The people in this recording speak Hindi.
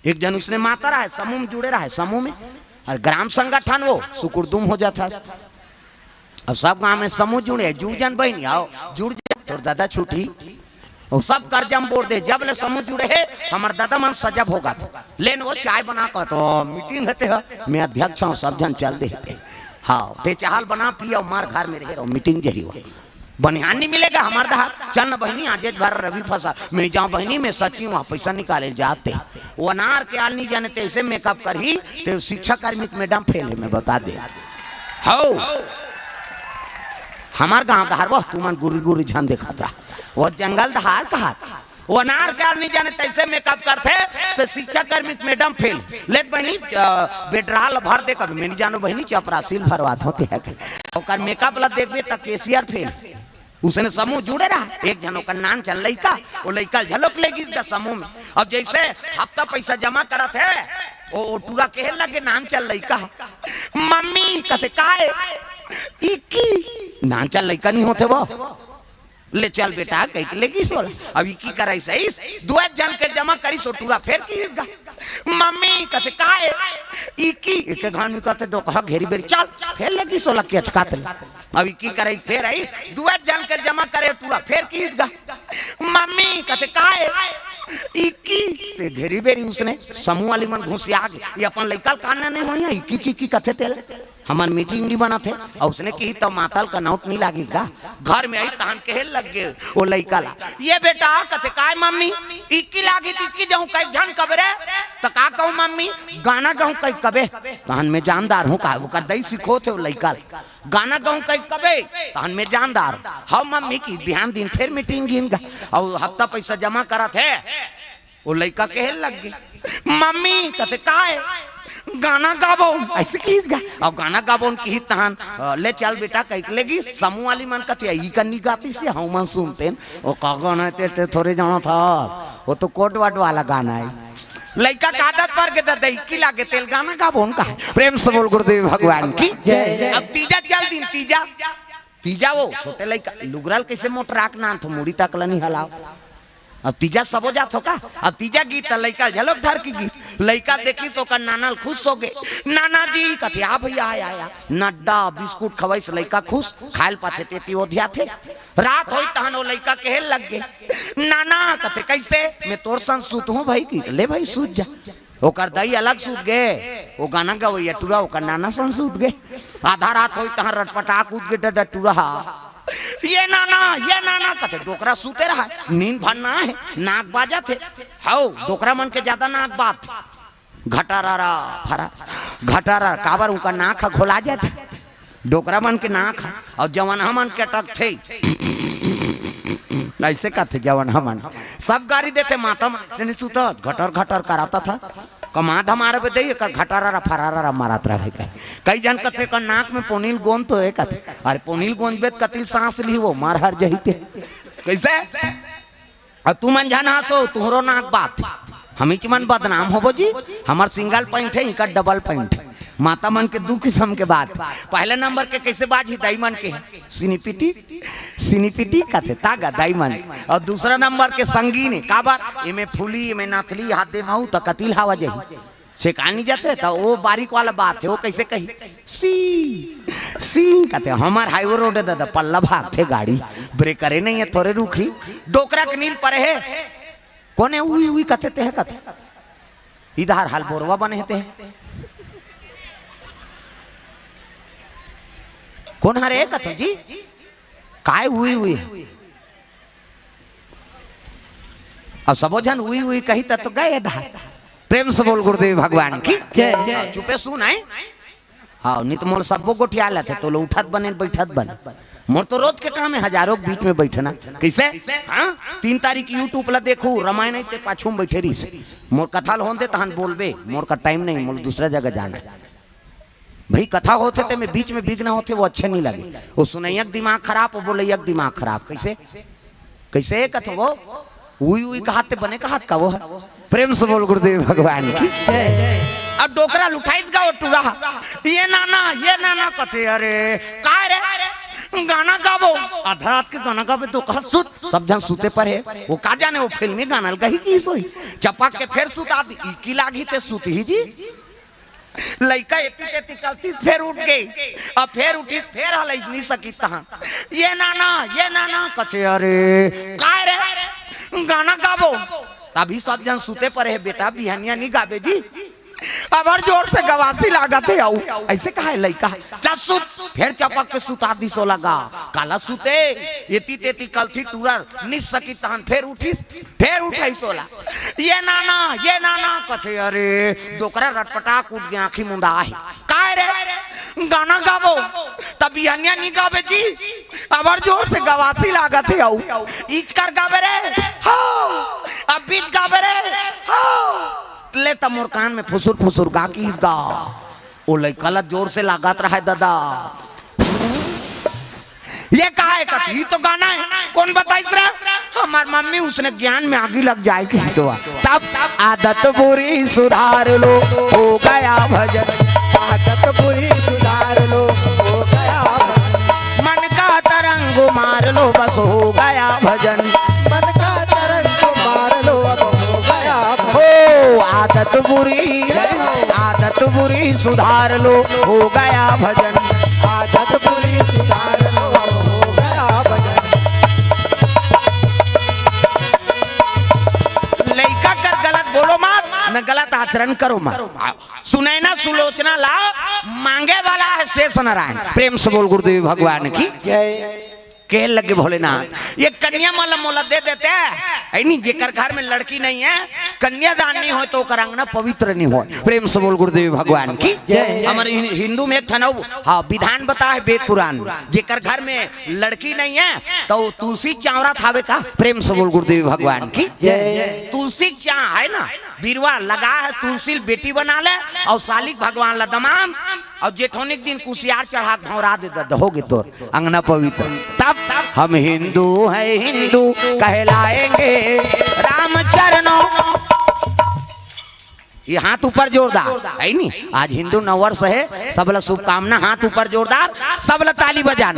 एक जन उसने माता रहा है, समूह में जुड़े रहा है, समूह में और ग्राम संगठन वो सुकुरदुम हो जाता है। अब सब गांव में समूह जुड़े, जुड़ जन बहनी आओ जुड़ जा, और दादा छुट्टी और सब कर जम बोल दे। जब ले समूह जुड़े है हमार दादा मन सजब होगा लेन वो चाय बना कर तो मीटिंग होते है, मैं अध्यक्ष हूँ, सब जन चल देते। हाँ ते चाहल बना पिया मार घर में रहे मीटिंग जही हो बनियान नहीं मिलेगा हमारे दहा। चल न बहनी आज बार रवि फसल मैं जाऊँ बहनी मैं सची वहाँ पैसा निकाले जाते वो अनार के आल नहीं जाने ऐसे मेकअप कर ही तो शिक्षा कार्मिक मैडम फेल है मैं बता दे। हो हमार गाँव दहार वो तुमन गुरी गुरी झन देखा था वो जंगल दहार कहा वो अनार के आल नहीं जाने तैसे मेकअप करते तो शिक्षा कार्मिक मैडम फेल लेट बहनी बेडराल भर दे कर मैं नहीं जानो बहनी चपरासील भरवात होते है मेकअप ला देखबे तक केसीआर फेल। उसने समूह जुड़े रहा एक जनों का नाम चल लड़का वो लड़का झलक लेगी इसका समूह में। अब जैसे हफ्ता पैसा जमा करा थे वो टूरा कहे लगे नाम चल लड़का मम्मी कहते काहे नाम चल लड़का नहीं होते वो ले चल बेटा कह लेगी सोल अभी की कराई सही दो जन के जमा करी सो टूरा फेर की इसका मम्मी कहते काहे इकी एक घर में कहते दो कहा घेरी बेरी चल फेर लेगी सोला के अचकाते अभी की कराई फेर आई दो जन के जमा करे टूरा फेर की इसका मम्मी कहते काहे इकी ते घेरी बेरी उसने समूह वाली मन घुस आ गई ये अपन लइका काना नहीं होया इकी चीकी कहते तेल हमार मीटिंग नहीं बना थे और उसने की तो माताल का नोट नहीं लागी का घर में आई तहन के लग गए वो लइका ला ये बेटा कहते काय मम्मी इक्की लागी इक्की जाऊं कई ढन कबरे तो का कहूं मम्मी गाना गाऊं कई कबे तहन में जानदार हूं का वो कर दई सिखो थे वो लइका गाना गाऊं कई कबे तहन में जानदार हां मम्मी की बिहान दिन फिर मीटिंग गिन गा और हफ्ता पैसा जमा करा थे वो लइका कहे लग गई मम्मी कहते काय गाना गाबो ऐसे कीस गा अब गाना गाबो की तहन ले चल बेटा कह लेगी समूह वाली मन कथी ई कन्नी गाती से हम मन सुनते ओ का गाना ते थोड़े जाना था वो तो कोट वाट वाला गाना है लइका का आदत पर के दई की लागे तेल गाना गाबो उनका प्रेम से बोल गुरुदेव भगवान की जय। अब तीजा चल दिन तीजा तीजा वो छोटे लइका लुगरल कैसे मोटराक ना तो मुड़ी तक नहीं हलाओ अब तीजा सबो जात हो का अब तीजा गीत लइका झलक धर की गीत लइका देखी सो का नानल खुश हो गए नाना जी कथे आ भैया आया नड्डा बिस्कुट खवाइस लइका खुश खाल पाथे तेती ओधिया थे रात होई तहन वो लइका कहे लग गए नाना कथे कैसे मैं तोर संग सूत हूं भाई की ले भाई सूत जा ओकर दई अलग सूत गए वो गाना गवैया टूरा ओकर नाना संग सूत गए आधा रात होई तहन रटपटा कूद के टूरा ये नाना कहते डोकरा सूते रहा नींद भरना है नाक बाजा थे हाउ डोकरा मन के ज्यादा नाक बात घटारा फरा घटारा काबर उनका नाक घोला जाते डोकरा मन के नाक और जवान हमन के टक थे ऐसे कहते जवान हमन सब गाड़ी देते माता से नहीं सूता घटर घटर कराता था कमाद हमारे पे दे कर घटारा फरारा मारत रहे कई जन कथे का नाक में पोनील गोंद तो है कथे अरे पोनील गोंद बेत कतिल सांस ली वो मार हर जहीते कैसे अब तू मन जाना सो तुहरो नाक बात हम मन बदनाम होबो जी हमार सिंगल पॉइंट है इनका डबल पॉइंट है माता मन के दू किस्म के बात पहले नंबर के कैसे बाजी दाई मन के सिनीपिटी कथे तागा दाई मन और दूसरा नंबर के संगीन का बात इमे फूली इमे नाथली हाथ दे माऊ तो कतिल हवा जही से कहानी जाते तो वो बारीक वाला बात है वो कैसे कही सी कहते हमार हाईवे रोड है दादा पल्ला भाग थे गाड़ी ब्रेक करे नहीं है थोड़े रुखी डोकरा के नील पर है कोने उई कहते थे कथे इधर हाल बोरवा बने थे कौन हरे कथो जी काय हुई अब सबो जन हुई कही तो गए धा प्रेम से बोल गुरुदेव भगवान की जय। चुपे सुन है हाँ नहीं तो मोर सबो गोठिया लेते तो लोग उठत बने बैठत बने मोर तो रोज के काम है हजारों के बीच में बैठना कैसे हाँ 3 तारीख यूट्यूब ला देखू रामायण ते पाछू में बैठे रही से मोर कथा होन दे तहन बोलबे मोर का टाइम नहीं मोर दूसरा जगह जाना भाई कथा होते थे मैं बीच में बिगना होते वो अच्छे नहीं लगे वो सुनैयक दिमाग खराब वो बोले दिमाग खराब कैसे कैसे कथो वो उई कहते बने कहत का वो है प्रेम से बोल गुरुदेव भगवान की अब डोकरा लुठाइस गा टूरा ये नाना कथे अरे काय रे गाना गाबो आधा रात के गाना गाबे तो कहा सुत सब जन सुते पर है वो का जाने वो फिल्मी गाना गही की सोई चपक के फिर सुता दी की लागी ते सुत ही जी लइका एती तेती करती फिर उठ गई अब फिर उठी फिर हल नहीं सकी तहां ये नाना कचे अरे काय रे गाना गाबो तभी सब जन सुते पर है बेटा बिहनिया नहीं गाबे जी अब और जोर से गवासी लागत है आऊ ऐसे कहा है लइका चल सुत फिर चपक के सुता दी सो लगा काला सुते एती तेती कलथी टूरर नहीं सकी तहन फिर उठाई सोला ये नाना कछे अरे दोकरा रटपटाक उठ गया आंखी मुंदा है काय रे गाना गाबो तभी अन्य नहीं गाबे जी अब और जोर से गवासी लागत है आऊ इच कर गाबे रे हां अब बीच गाबे रे हां ले तमोर कान में फुसुर गा की गा ओ लइका जोर से लागत रहा है दादा ये कहा है कथी तो गाना है कौन बताइस रे हमार मम्मी उसने ज्ञान में आगे लग जाए कि तब आदत बुरी सुधार लो हो गया भजन आदत बुरी सुधार लो हो गया मन का तरंग मार लो बस हो गया भजन मन का तरंग मार लो अब हो गया हो आदत बुरी सुधार लो हो गया भजन आदत बुरी सुधार लो हो गया भजन लइका कर गलत बोलो मत न गलत आचरण करो मत सुने ना सुलोचना ला मांगे वाला है शेष नारायण प्रेम से बोल गुरुदेव भगवान की जय कह लगे भोलेनाथ ये कन्या माला मोला दे देते हैं नहीं जेकर घर में लड़की नहीं है कन्यादान नहीं हो तो अंगना पवित्र नहीं हो प्रेम से बोल गुरुदेव भगवान की हमारे हिंदू में एक हाँ विधान बता है वेद पुराण जेकर घर में लड़की नहीं है तो तुलसी चावरा थावे का प्रेम से बोल गुरुदेव भगवान की तुलसी चा है ना बिरवा लगा है तुलसी बेटी बना ले और सालिक भगवान ला दमाम और जेठोनिक दिन कुशियार चढ़ा भौरा दे होगे तो अंगना पवित्र तब हम हिंदू है हिंदू कहलाएंगे राम चरणों ये हाथ ऊपर जोरदार है नहीं आज हिंदू नववर्ष है सबला शुभकामना हाथ ऊपर जोरदार सबला ताली बजाना।